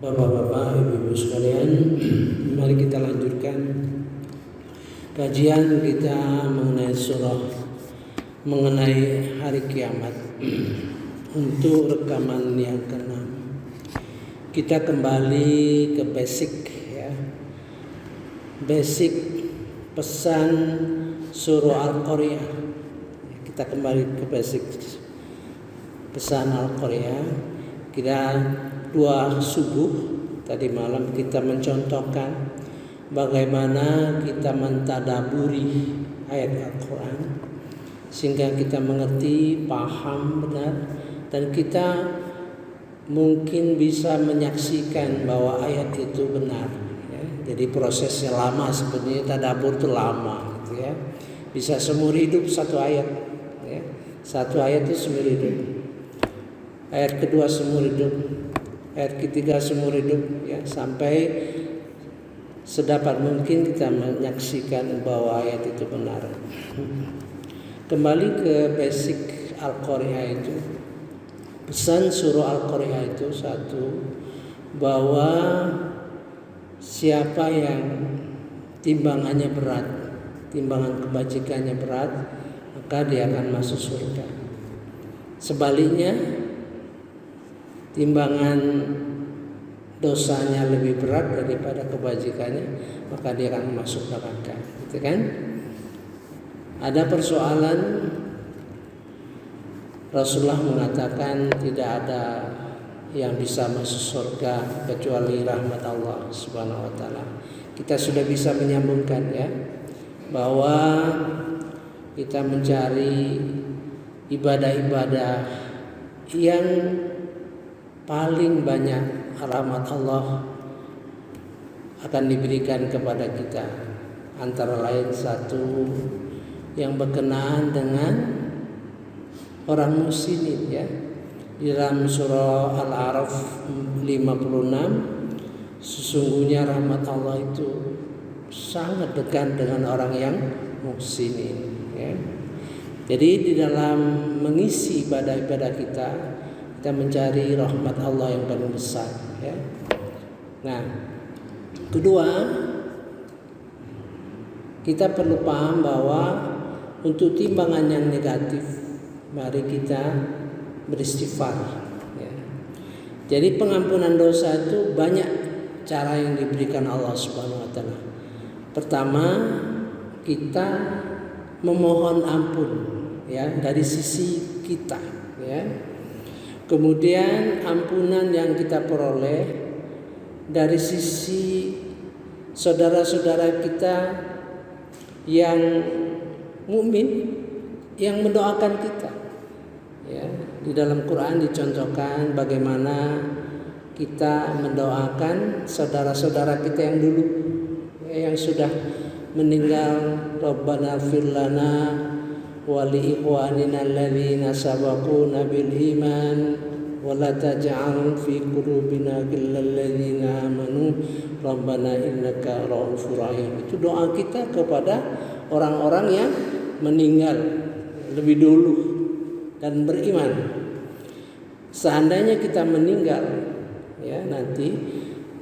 Bapak-bapak, ibu-ibu sekalian, mari kita lanjutkan kajian kita mengenai hari kiamat. Untuk rekaman yang ke-6, kita kembali ke basic ya. Basic pesan surah Al-Qari'ah. Kita kembali ke basic pesan Al-Qari'ah. Kita dua subuh tadi malam kita mencontohkan bagaimana kita mentadaburi ayat Al-Quran sehingga kita mengerti, paham benar, dan kita mungkin bisa menyaksikan bahwa ayat itu benar ya. Jadi prosesnya lama, sebenarnya tadabbur itu lama gitu ya. Bisa seumur hidup satu ayat ya. Satu ayat itu seumur hidup, ayat kedua seumur hidup, ayat ketiga seumur hidup ya, sampai sedapat mungkin kita menyaksikan bahwa ayat itu benar. Kembali ke basic Al-Qari'ah itu, pesan surah Al-Qari'ah itu satu, bahwa siapa yang timbangannya berat, timbangan kebajikannya berat, maka dia akan masuk surga. Sebaliknya, timbangan dosanya lebih berat daripada kebajikannya, maka dia akan masuk neraka, gitu kan? Ada persoalan, Rasulullah mengatakan tidak ada yang bisa masuk surga kecuali rahmat Allah Subhanahu wa taala. Kita sudah bisa menyambungkan ya, bahwa kita mencari ibadah-ibadah yang paling banyak rahmat Allah akan diberikan kepada kita, antara lain satu yang berkenaan dengan orang muslimin ya. Di dalam surah Al-A'raf 56, sesungguhnya rahmat Allah itu sangat dekat dengan orang yang muslimin ya. Jadi di dalam mengisi ibadah-ibadah kita mencari rahmat Allah yang paling besar ya. Nah, kedua, kita perlu paham bahwa untuk timbangan yang negatif, mari kita beristighfar ya. Jadi pengampunan dosa itu banyak cara yang diberikan Allah Subhanahu wa taala. Pertama, kita memohon ampun ya dari sisi kita ya. Kemudian ampunan yang kita peroleh dari sisi saudara-saudara kita yang mukmin yang mendoakan kita ya. Di dalam Quran dicontohkan bagaimana kita mendoakan saudara-saudara kita yang dulu ya, yang sudah meninggal. Rabbana ighfir lana wa li ikhwanina alladzina sabaquna bil iman wa la taj'al fi qulubina ghillal ladzina amanu rabbana innaka ra'ufur rahim. Itu doa kita kepada orang-orang yang meninggal lebih dulu dan beriman. Seandainya kita meninggal ya, nanti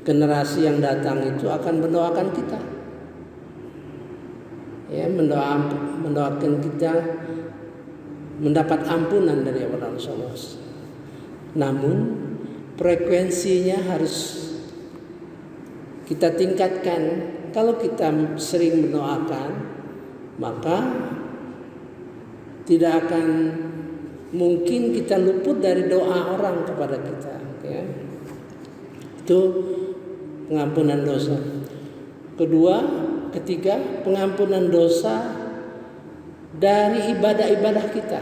generasi yang datang itu akan mendoakan kita ya, mendoakan kita mendapat ampunan dari Allah Subhanahu wa taala. Namun frekuensinya harus kita tingkatkan. Kalau kita sering mendoakan, maka tidak akan mungkin kita luput dari doa orang kepada kita ya. Itu pengampunan dosa. Ketiga, pengampunan dosa dari ibadah-ibadah kita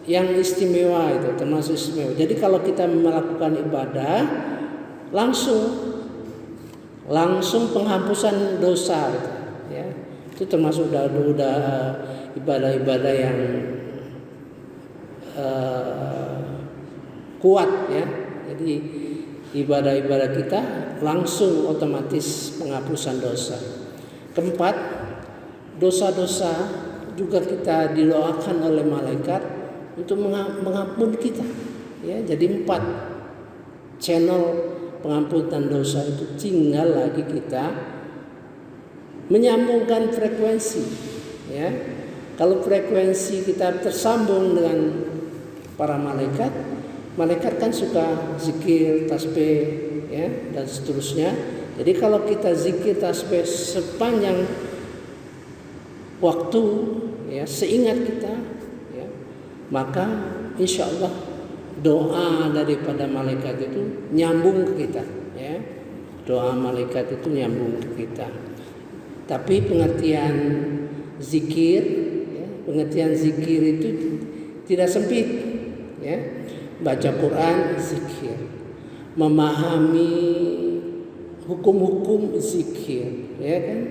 yang istimewa, itu termasuk istimewa. Jadi kalau kita melakukan ibadah, langsung penghapusan dosa gitu, ya. Itu termasuk udah ibadah-ibadah yang kuat ya. Jadi ibadah-ibadah kita langsung otomatis penghapusan dosa. Keempat, dosa-dosa juga kita didoakan oleh malaikat untuk mengampuni kita ya. Jadi 4 channel pengampunan dosa itu tinggal lagi kita menyambungkan frekuensi, ya. Kalau frekuensi kita tersambung dengan para malaikat, malaikat kan suka zikir, tasbih, ya, dan seterusnya. Jadi kalau kita zikir tasbih sepanjang waktu, ya, seingat kita, ya, maka insya Allah doa daripada malaikat itu nyambung ke kita, ya. Doa malaikat itu nyambung ke kita. Tapi pengertian zikir, ya, pengertian zikir itu tidak sempit, ya. Baca Quran zikir, memahami hukum-hukum zikir, ya kan?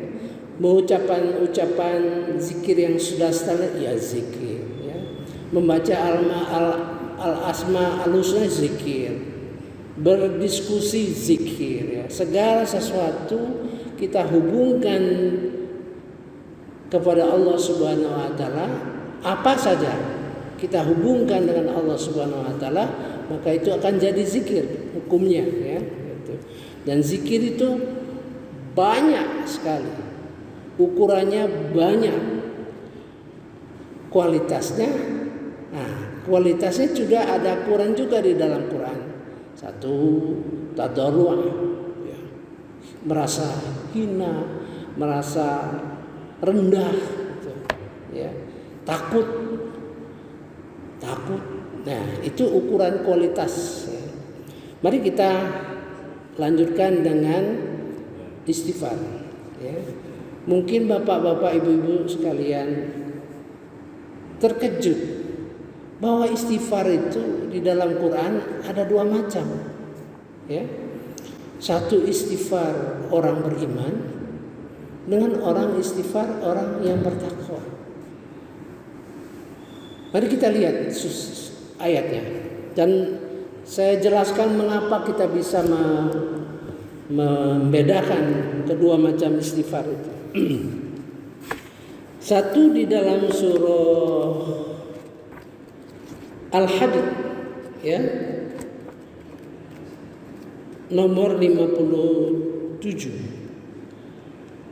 Ucapan zikir yang sudah standar, ya zikir, ya. Membaca al-asma al-husna zikir, berdiskusi zikir, ya. Segala sesuatu kita hubungkan kepada Allah Subhanahu wa taala, apa saja kita hubungkan dengan Allah Subhanahu wa taala, maka itu akan jadi zikir hukumnya, ya. Dan zikir itu banyak sekali, ukurannya banyak, kualitasnya. Nah, kualitasnya juga ada ukuran juga di dalam Quran. Satu, tadarru', ya, merasa hina, merasa rendah, gitu, ya, takut. Nah, itu ukuran kualitas, ya. Mari kita lanjutkan dengan istighfar, ya. Mungkin bapak-bapak, ibu-ibu sekalian terkejut bahwa istighfar itu di dalam Quran ada dua macam, ya. Satu istighfar orang beriman dengan orang istighfar orang yang bertakwa. Mari kita lihat ayatnya dan saya jelaskan mengapa kita bisa membedakan kedua macam istighfar itu. Satu di dalam surah Al-Hadid, ya, nomor 57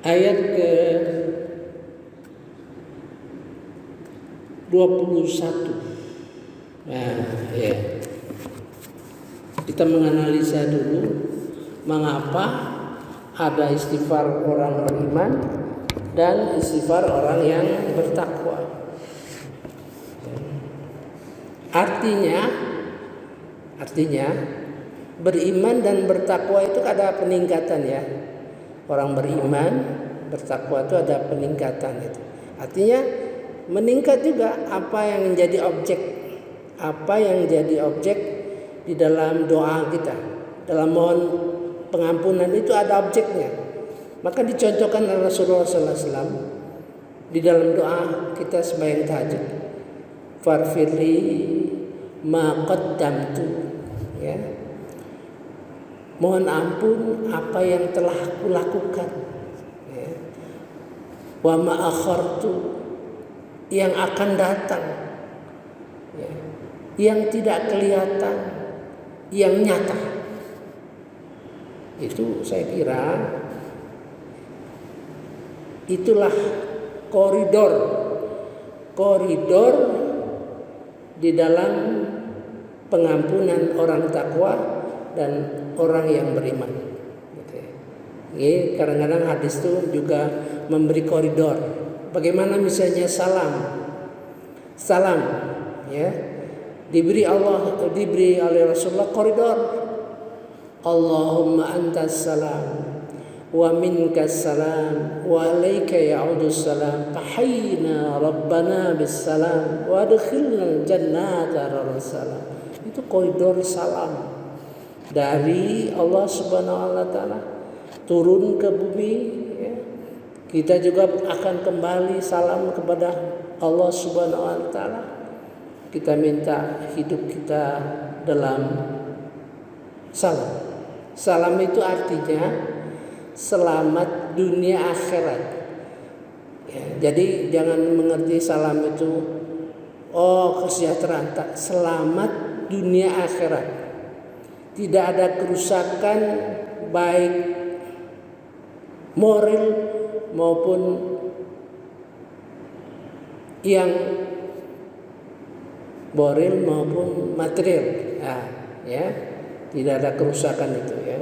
ayat ke 21. Nah, ya. Kita menganalisa dulu mengapa ada istighfar orang beriman dan istighfar orang yang bertakwa. Artinya beriman dan bertakwa itu ada peningkatan, ya. Orang beriman, bertakwa itu ada peningkatan itu. Artinya meningkat juga apa yang menjadi objek di dalam doa kita. Dalam mohon pengampunan itu ada objeknya. Maka dicontohkan oleh Rasulullah SAW di dalam doa kita sembahyang tahajud. Farfirli ma qaddamtu, ya. Mohon ampun apa yang telah kulakukan, ya. Wa ma akhartu, yang akan datang, ya. Yang tidak kelihatan, yang nyata. Itu saya kira itulah koridor di dalam pengampunan orang takwa dan orang yang beriman. Ini kadang-kadang hadis itu juga memberi koridor. Bagaimana misalnya salam, ya, diberi oleh Rasulullah koridor. Allahumma antas salam wa minkas salam wa alaika ya'udus salam tahayyina rabbana bis salam wa adkhilna jannata salam. Itu koridor salam dari Allah Subhanahu wa taala turun ke bumi, ya. Kita juga akan kembali salam kepada Allah Subhanahu wa taala. Kita minta hidup kita dalam salam. Salam itu artinya selamat dunia akhirat, ya. Jadi jangan mengerti salam itu kesejahteraan, tak, selamat dunia akhirat. tidak ada kerusakan baik moral maupun yang moral maupun material. Ya, tidak ada kerusakan itu ya.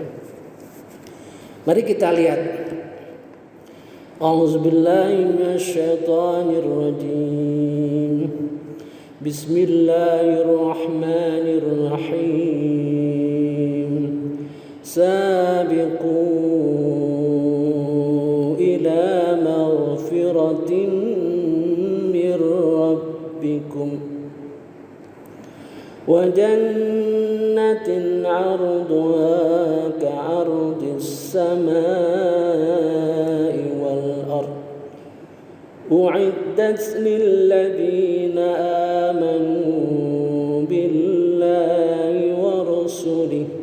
Mari kita lihat. A'udzubillahi minasyaitonirrajim. Bismillahirrahmanirrahim. Sabiqu ila maghfiratin mir rabbikum wa jannatin 'arduha ka'ardis samai wal ard u'iddat lil ladzina amanu billahi wa rasulihi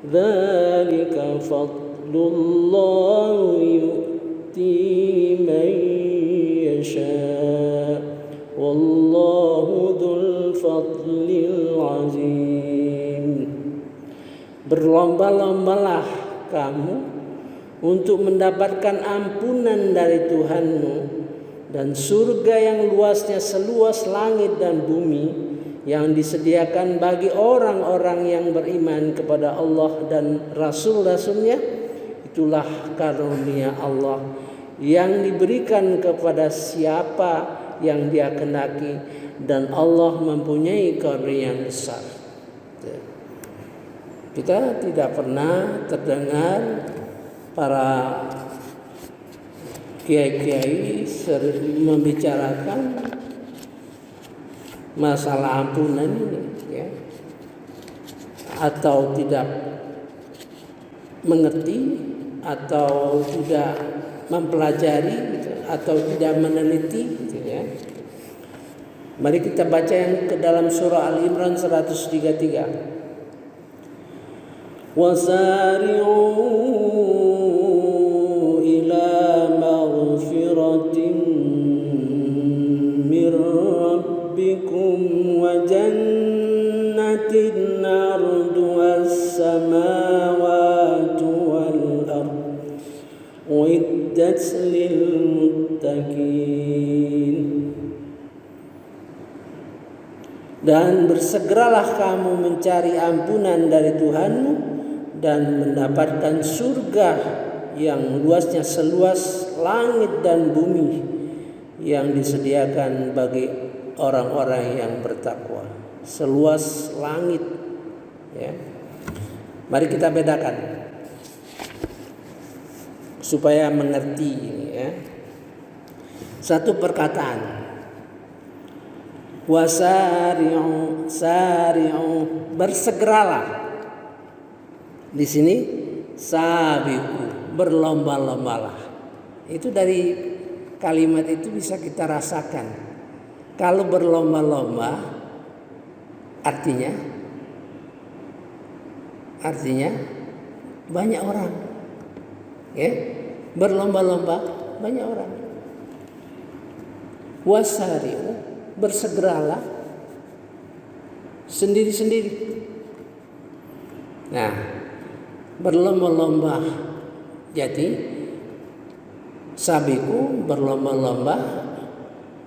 dzalika fadlullahi yu'tihi man yasha wallahu dzul fadlil azim. Berlomba-lombalah kamu untuk mendapatkan ampunan dari Tuhanmu dan surga yang luasnya seluas langit dan bumi yang disediakan bagi orang-orang yang beriman kepada Allah dan Rasul-Rasulnya. Itulah karunia Allah yang diberikan kepada siapa yang Dia kehendaki, dan Allah mempunyai karunia yang besar. Kita tidak pernah terdengar para kiai-kiai sering membicarakan masalah ampunan ini, ya, atau tidak mengerti, atau tidak mempelajari, gitu, atau tidak meneliti, gitu, ya. Mari kita baca yang ke dalam surah Al-Imran 133. وسارعوا إلى مغفرة من ربكم وجنة عرضها السماوات والأرض أعدت للمتقين. Dan bersegeralah kamu mencari ampunan dari Tuhanmu dan mendapatkan surga yang luasnya seluas langit dan bumi yang disediakan bagi orang-orang yang bertakwa. Seluas langit, ya. Mari kita bedakan supaya mengerti ini, ya. Satu perkataan, wasari'u, sari'u, bersegeralah. Di sini sabiqu, berlomba-lombalah. Itu dari kalimat itu bisa kita rasakan. Kalau berlomba-lomba artinya banyak orang. Ya, berlomba-lomba banyak orang. Wasari'u, bersegeralah sendiri-sendiri. Nah, berlomba-lomba. Jadi sabiku berlomba-lomba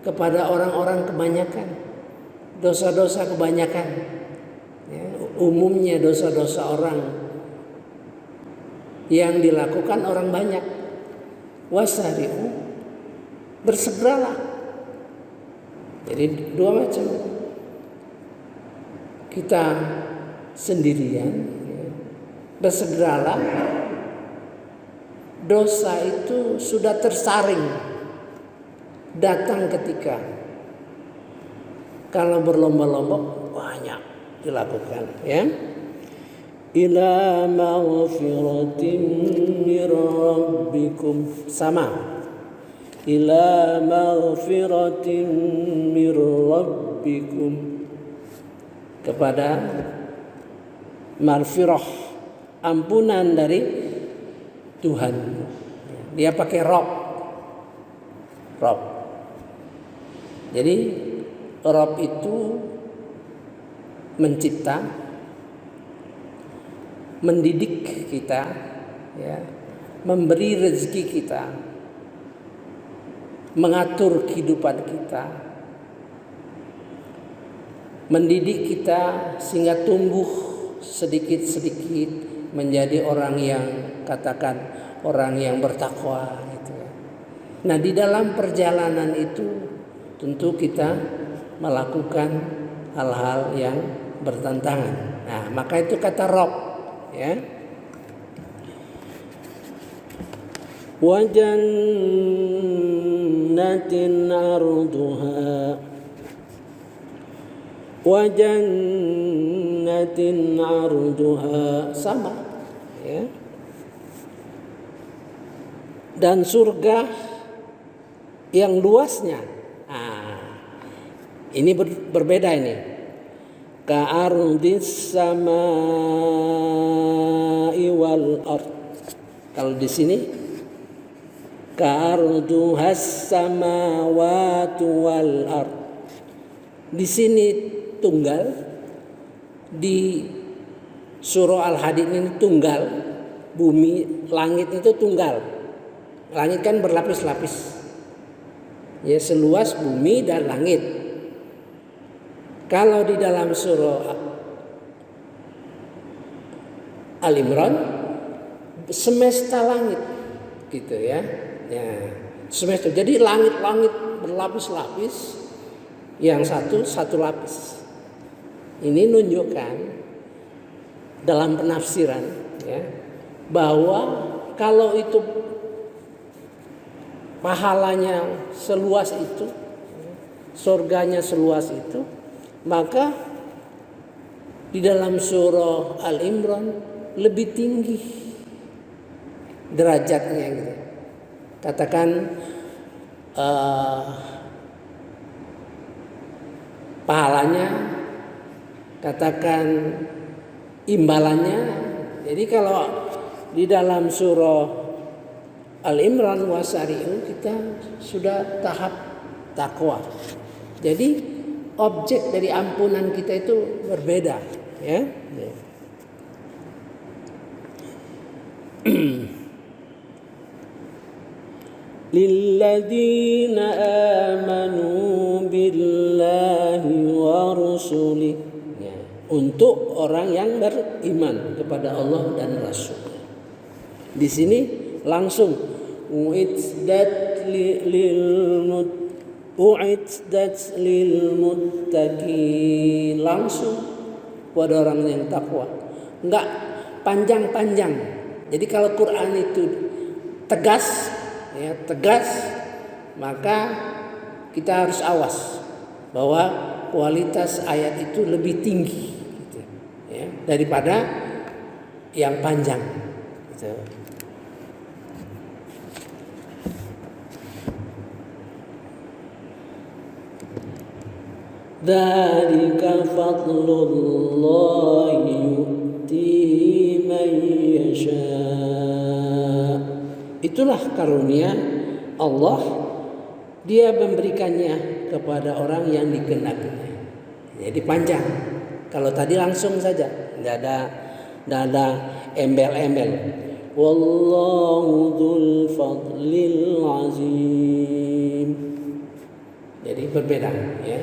kepada orang-orang kebanyakan, dosa-dosa kebanyakan, ya, umumnya dosa-dosa orang yang dilakukan orang banyak. Wasari'u, bersegeralah. Jadi dua macam. Kita sendirian, bersegeralah. Dosa itu sudah tersaring, datang ketika. Kalau berlomba-lomba banyak dilakukan, ya. Ila maghfiratin mir rabbikum, sama. Ila maghfiratin mir rabbikum, kepada maghfirah, ampunan dari Tuhan. Dia pakai Rob. Jadi Rob itu mencipta, mendidik kita, ya, memberi rezeki kita, mengatur kehidupan kita, mendidik kita sehingga tumbuh sedikit-sedikit menjadi orang yang katakan orang yang bertakwa gitu ya. Nah, di dalam perjalanan itu tentu kita melakukan hal-hal yang bertentangan. Nah, maka itu kata Rob, ya. Wa jannatin arduha sama, ya. Dan surga yang luasnya. Ini berbeda ini. Ka'ardis samai wal ard. Kalau di sini ka'arduhas samawati wal ard. Di sini tunggal, di surah Al-Hadid ini tunggal, bumi, langit itu tunggal. Langit kan berlapis-lapis, ya, seluas bumi dan langit. Kalau di dalam surah Al-Imran semesta langit, gitu ya. Ya, semesta. Jadi langit-langit berlapis-lapis, yang satu lapis. Ini menunjukkan dalam penafsiran, ya, bahwa kalau itu pahalanya seluas itu, surganya seluas itu, maka di dalam surah Al-Imran lebih tinggi derajatnya gitu. Katakan pahalanya, katakan imbalannya. Jadi kalau di dalam surah Al-Imran wasari'u kita sudah tahap takwa. Jadi objek dari ampunan kita itu berbeda, ya. Lilladzina amanu billahi wa rusulih. Untuk orang yang beriman kepada Allah dan Rasul. Di sini langsung uiddat lil muttaqin, langsung pada orang yang takwa. Enggak panjang-panjang. Jadi kalau Quran itu tegas, ya, tegas, maka kita harus awas bahwa kualitas ayat itu lebih tinggi, gitu, ya, daripada yang panjang, gitu. Dzalika fadlullahi yu'tihi man yasha. Itulah karunia Allah, Dia memberikannya kepada orang yang dikehendakinya. Jadi panjang. Kalau tadi langsung saja, tidak ada embel-embel. Wallahu dzul fadlil azim. Jadi berbeda, ya.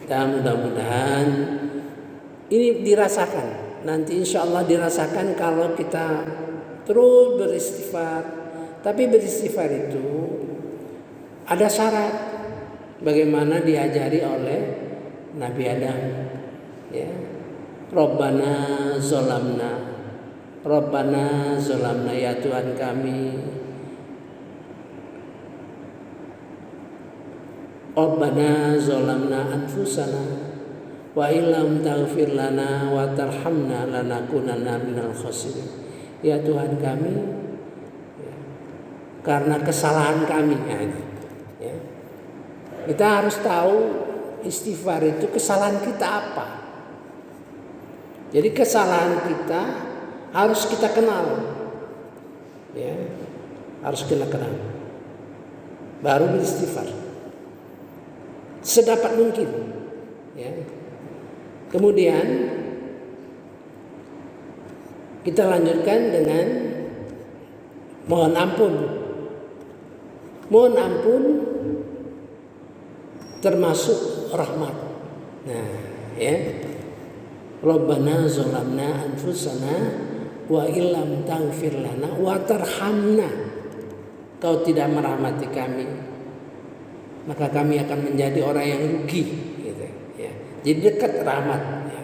Kita mudah-mudahan ini dirasakan. Nanti insya Allah dirasakan kalau kita terus beristighfar. Tapi beristighfar itu ada syarat, bagaimana diajari oleh Nabi Adam, ya. Rabbana zolamna, ya Tuhan kami. Rabbana zolamna anfusana wa illam taghfir lana wa tarhamna lanakunanna minal khasirin. Ya Tuhan kami, ya, karena kesalahan kami, ya. Kita harus tahu istighfar itu kesalahan kita apa. Jadi kesalahan kita harus kita kenal, ya, harus kita kenal. Baru beristighfar sedapat mungkin, ya. Kemudian Kita lanjutkan dengan mohon ampun. Mohon ampun termasuk rahmat. Nah, ya. Rabbana zalamna anfusana wa illam taghfir lana wa tarhamna. Kau tidak merahmati kami, maka kami akan menjadi orang yang rugi, gitu, ya. Jadi dekat rahmat, ya.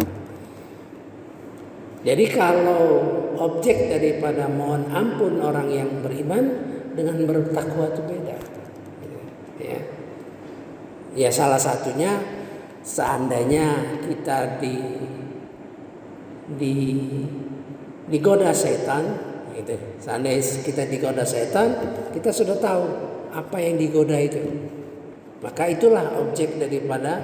Jadi kalau objek daripada mohon ampun orang yang beriman dengan bertakwa itu beda, ya. Ya salah satunya seandainya kita digoda setan, gitu. Seandainya kita digoda setan, kita sudah tahu apa yang digoda itu. Maka itulah objek daripada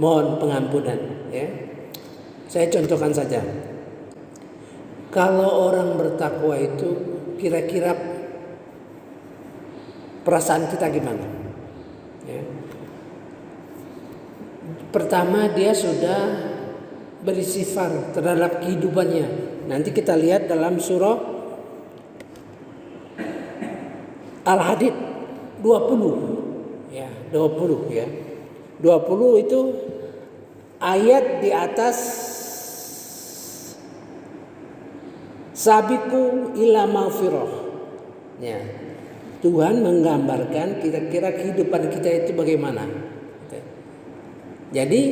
mohon pengampunan, ya. Saya contohkan saja. Kalau orang bertakwa itu kira-kira perasaan kita gimana? Ya. Pertama, dia sudah beristighfar terhadap kehidupannya. Nanti kita lihat dalam surah Al-Hadid 20. Ya, 20 ya. 20 itu ayat di atas sabiqu ila maghfirah. Ya. Tuhan menggambarkan kira-kira kehidupan kita itu bagaimana. Jadi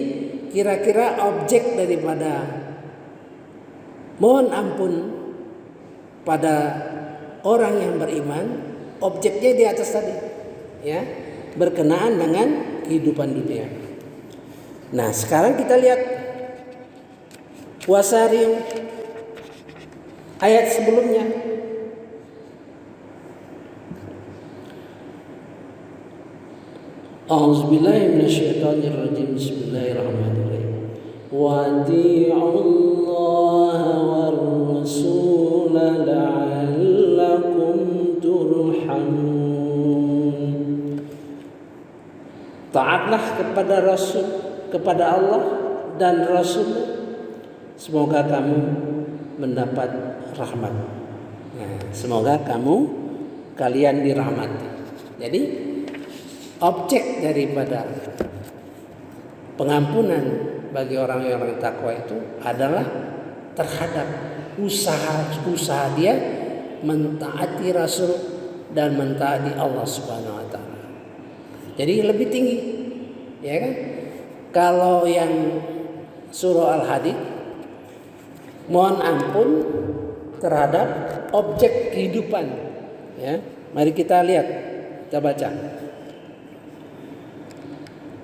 kira-kira objek daripada mohon ampun pada orang yang beriman, objeknya di atas tadi, ya, berkenaan dengan kehidupan dunia. Nah, sekarang kita lihat wasariu ayat sebelumnya. A'udzubillahi minasyaitonirrajim. Bismillahirrahmanirrahim. Wa ati'ullaha war rasul la'allakum turhamun. Taatlah kepada Rasul, kepada Allah dan Rasul, semoga kamu mendapat rahmat. Nah, semoga kalian dirahmati. Jadi objek daripada pengampunan bagi orang-orang takwa itu adalah terhadap usaha dia mentaati Rasul dan mentaati Allah Subhanahu wa taala. Jadi lebih tinggi, ya kan? Kalau yang surah Al-Hadid mohon ampun terhadap objek kehidupan, ya. Mari kita lihat, kita baca.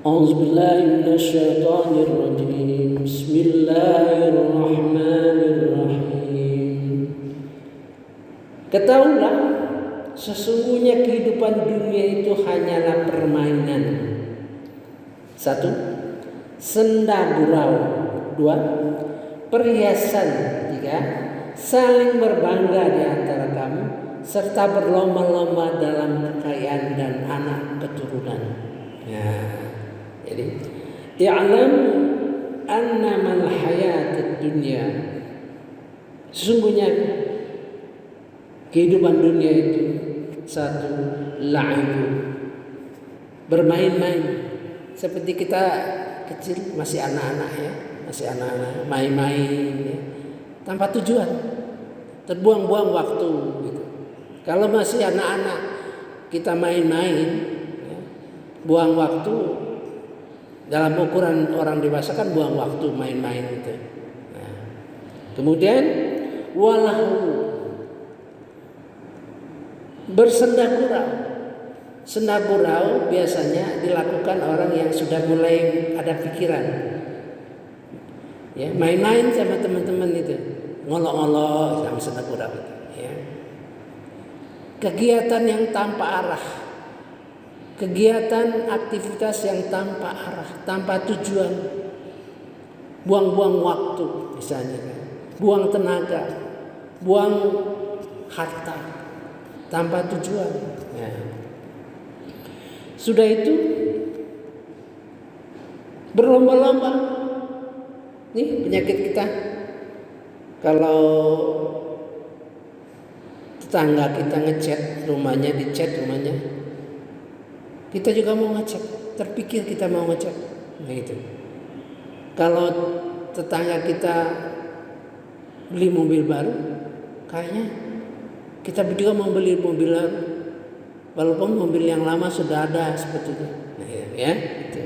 A'udzubillahi minasyaitonirrajim. Bismillahirrahmanirrahim. Ketahuilah, sesungguhnya kehidupan dunia itu hanyalah permainan. 1. Senda gurau. 2. Perhiasan. 3. Saling berbangga di antara kamu serta berlomba-lomba dalam kekayaan dan anak keturunan. Ya. Jadi, i'lam annamal hayatud dunya. Sesungguhnya kehidupan dunia itu 1. La'ibu, bermain-main. Seperti kita kecil, masih anak-anak, ya, masih anak-anak, main-main, ya, tanpa tujuan, terbuang-buang waktu gitu. Kalau masih anak-anak kita main-main, ya, buang waktu. Dalam ukuran orang dewasa kan buang waktu main-main gitu. Nah, kemudian walahu, bersenda gurau. Senda gurau biasanya dilakukan orang yang sudah mulai ada pikiran, ya, main-main sama teman-teman itu, ngolok-ngolok sama senda gurau itu, ya. Kegiatan yang tanpa arah, kegiatan aktivitas yang tanpa arah, tanpa tujuan, buang-buang waktu misalnya, buang tenaga, buang harta tanpa tujuan, ya. Sudah itu berlomba-lomba, nih penyakit kita, Kalau tetangga kita ngechat rumahnya, dichat rumahnya, kita juga mau ngechat, terpikir kita mau ngechat. Nah itu. Kalau tetangga kita beli mobil baru, kayaknya kita juga mau beli mobil baru, walaupun mobil yang lama sudah ada seperti itu. Nah ya, itu.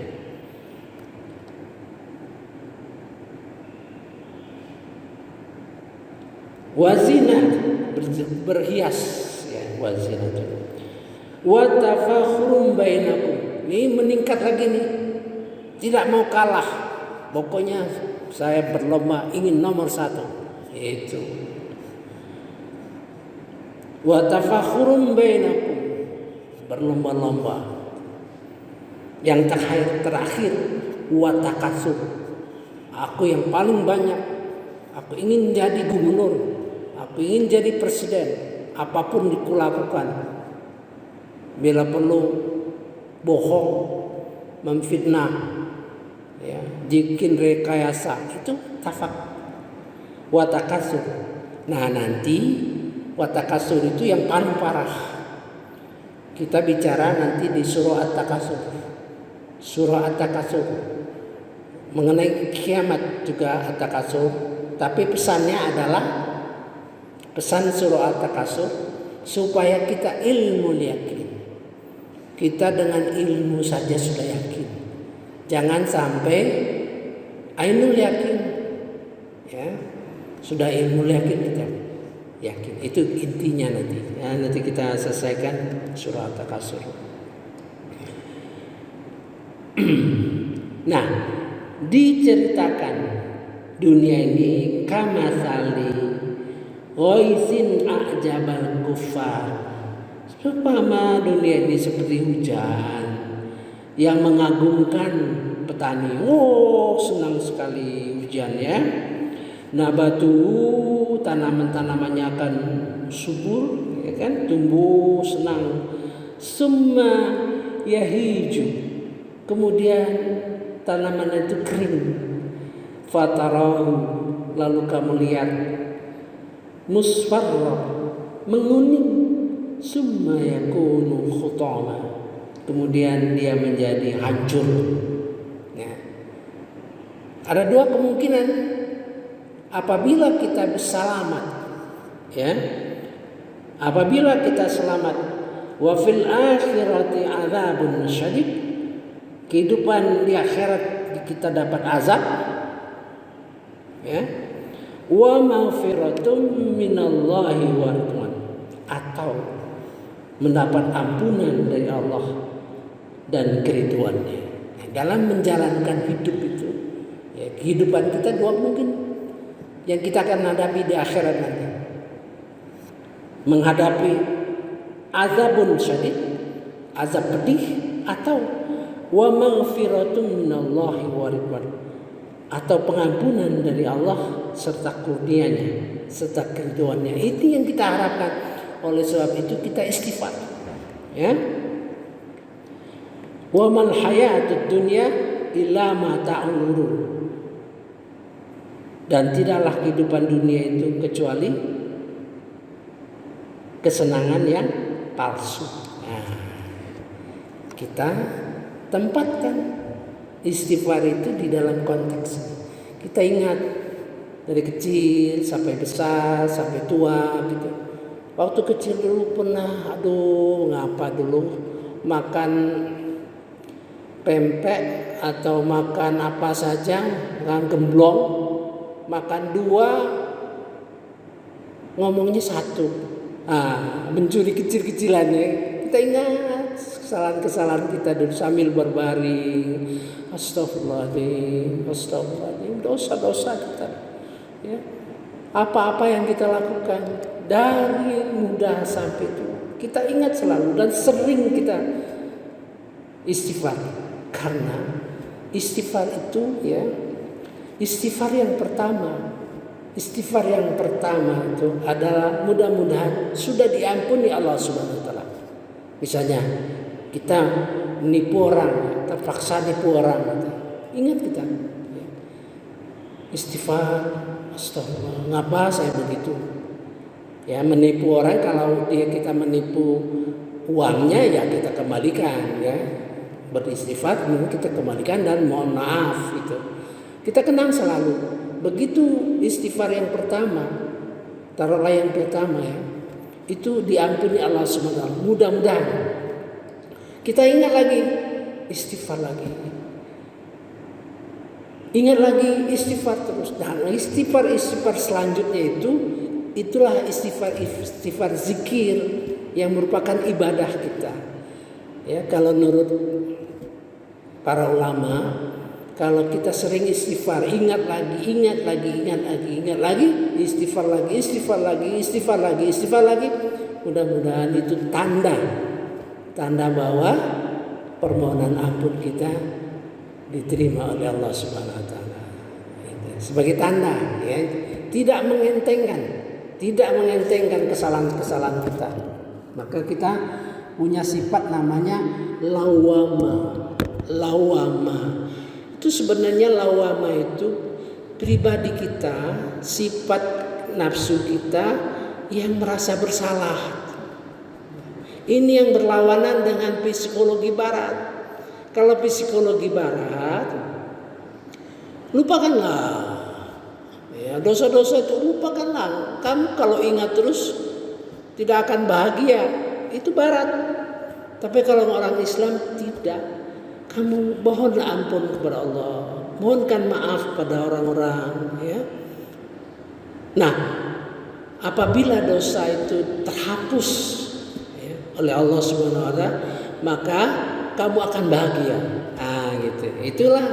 Wazina, berhias, ya, wazina itu. Wa tafakhurun bainakum. Ini meningkat lagi nih. Tidak mau kalah. Pokoknya saya berlomba ingin nomor 1. Itu. Wa tafakhurun bainakum. Berlomba-lomba. Yang terakhir wa takasur. Aku yang paling banyak. Aku ingin jadi gubernur. Aku ingin jadi presiden. Apapun dikulakukan. Bila perlu bohong, memfitnah, ya, bikin rekayasa, itu tafak, watakasur. Nah nanti watakasur itu yang paling parah. Kita bicara nanti di surah At-Takasur. Surah At-Takasur mengenai kiamat juga At-Takasur, tapi pesannya adalah pesan surah At-Takasur supaya kita ilmu yakin. Kita dengan ilmu saja sudah yakin. Jangan sampai ainul yakin. Ya. Sudah ilmu yakin kita yakin. Itu intinya nanti. Ya, nanti kita selesaikan surah At-Takasur. Nah, diceritakan dunia ini kamasali ghaisin a'jabal kuffar. Supaya dunia ini seperti hujan yang mengagumkan petani. Oh, senang sekali hujan ya. Nabatu, tanaman-tanamannya akan subur, ya kan? Tumbuh senang. Summa yahiju. Kemudian tanaman itu kering. Fatarahu, lalu kamu lihat musfarra, menguning. Summa yakunu khutama, kemudian dia menjadi hancur. Ya. Ada 2 kemungkinan apabila kita selamat, ya. Apabila kita selamat, wa fil akhirati adzabun syadid, kehidupan di akhirat kita dapat azab, ya. Wa maghfiratum minallahi wa ridwan, atau mendapat ampunan dari Allah dan keriduannya. Nah, dalam menjalankan hidup itu, ya, kehidupan kita 2 mungkin yang kita akan hadapi di akhirat nanti. Menghadapi azabun syadid, azab pedih, atau wa maghfiratun minallahi wa ridwan, atau pengampunan dari Allah serta kurnianya serta keriduannya. Itu yang kita harapkan. Oleh sebab itu kita istighfar, ya. Wa mal hayatud dunya illa mata'ul ghurur. Dan tidaklah kehidupan dunia itu kecuali kesenangan yang palsu. Nah, kita tempatkan istighfar itu di dalam konteks. Kita ingat dari kecil sampai besar sampai tua gitu. Waktu kecil dulu pernah, ngapa dulu makan pempek atau makan apa saja, makan gemblong, makan 2, ngomongnya 1. Mencuri kecil-kecilannya. Kita ingat kesalahan-kesalahan kita dulu sambil berbaring. Astagfirullahaladzim, dosa-dosa kita. Ya. Apa-apa yang kita lakukan dari muda sampai tua, kita ingat selalu dan sering kita istighfar. Karena istighfar itu, ya, istighfar yang pertama itu adalah mudah-mudahan sudah diampuni Allah Subhanahu wa taala. Misalnya kita menipu orang, terpaksa nipu orang, ingat kita, ya. istighfar, astagfirullah. Ngapa saya begitu? Ya, menipu orang, kalau kita menipu uangnya ya kita kembalikan, ya. Beristighfar kita kembalikan dan mohon maaf itu. Kita kenang selalu. Begitu istighfar yang pertama, taruhlah yang pertama ya, itu diampuni Allah SWT. Mudah-mudahan kita ingat lagi, istighfar lagi. Ingat lagi, istighfar terus. Dan istighfar selanjutnya itulah istighfar zikir yang merupakan ibadah kita. Ya, kalau menurut para ulama, kalau kita sering istighfar, ingat lagi, istighfar lagi, mudah-mudahan itu tanda bahwa permohonan ampun kita diterima oleh Allah Subhanahu wa taala. Sebagai tanda, ya, tidak mengentengkan kesalahan-kesalahan kita. Maka kita punya sifat namanya lawama. Itu sebenarnya lawama itu pribadi kita, sifat nafsu kita yang merasa bersalah. Ini yang berlawanan dengan psikologi barat. Kalau psikologi barat, lupakanlah. Ya, dosa-dosa itu lupakanlah. Kamu kalau ingat terus tidak akan bahagia. Itu barat. Tapi kalau orang Islam tidak. Kamu mohonlah ampun kepada Allah. Mohonkan maaf pada orang-orang, ya. Nah, apabila dosa itu terhapus, ya, oleh Allah Subhanahu wa taala, maka kamu akan bahagia. Gitu. Itulah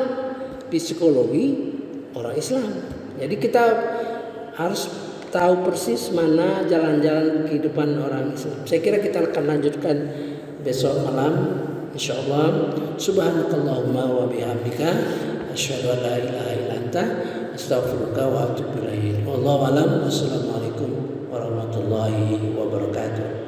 psikologi orang Islam. Jadi kita harus tahu persis mana jalan-jalan kehidupan orang Islam. Saya kira kita akan lanjutkan besok malam, insyaallah. Subhanakallahumma wa bihamdika asyhadu an la ilaha illa anta astaghfiruka wa atubu ilaik. Wallahu a'lam. Wassalamualaikum warahmatullahi wabarakatuh.